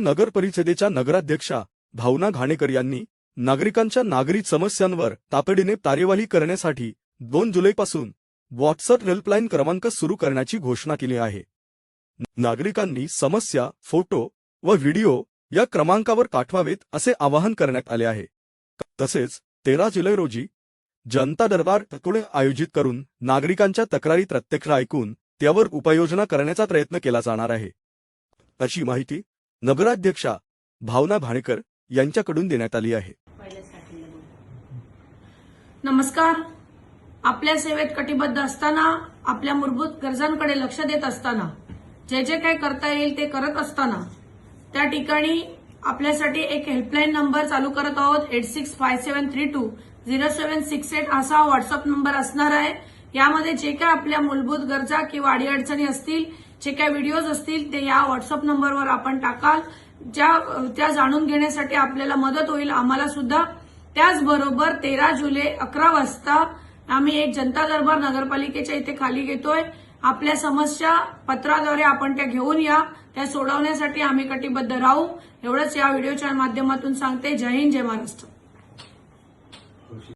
नगर परिषदेच्या नगराध्यक्षा भावना घाणेकर यांनी नागरिकांच्या नागरी समस्यांवर तातडीने कार्यवाही करण्यासाठी 2 जुलैपासून व्हॉट्सअप हेल्पलाईन क्रमांक सुरू करण्याची घोषणा केली आहे। नागरिकांनी समस्या, फोटो व व्हिडिओ या क्रमांकावर पाठवावेत असे आवाहन करण्यात आले आहे। तसेच 13 जुलै रोजी जनता दरबार आयोजित करून नागरिकांच्या तक्रारी प्रत्यक्ष ऐकून त्यावर उपाययोजना करण्याचा प्रयत्न केला जाणार आहे, अशी माहिती नगराध्यक्षा भावना घाणेकर यांच्याकडून देण्यात आली आहे। नमस्कार। आपल्या सेवेत कटिबद्ध असताना, आपल्या मूलभूत गरजांकडे लक्ष देत असताना, जे जे काही करता येईल ते करत असताना त्या ठिकाणी आपल्यासाठी एक हेल्पलाईन नंबर चालू करत आहोत। 8657320768 असा व्हॉट्सअप नंबर असणार आहे। यामध्ये जे काही आपल्या मूलभूत गरजा किंवा अडीअडचणी असतील, जे काही व्हिडिओज असतील ते या व्हॉट्सअप नंबरवर आपण टाकाल। त्या जाणून घेण्यासाठी आपल्याला मदत होईल, आम्हाला सुद्धा। त्याचबरोबर 13 जुलै 11 वाजता आम्ही एक जनता दरबार नगरपालिकेच्या इथे खाली घेतोय। आपल्या समस्या पत्राद्वारे आपण त्या घेऊन या, त्या सोडवण्यासाठी आम्ही कटिबद्ध राहू, एवढंच या व्हिडिओच्या माध्यमातून सांगते। जय हिंद, जय महाराष्ट्र।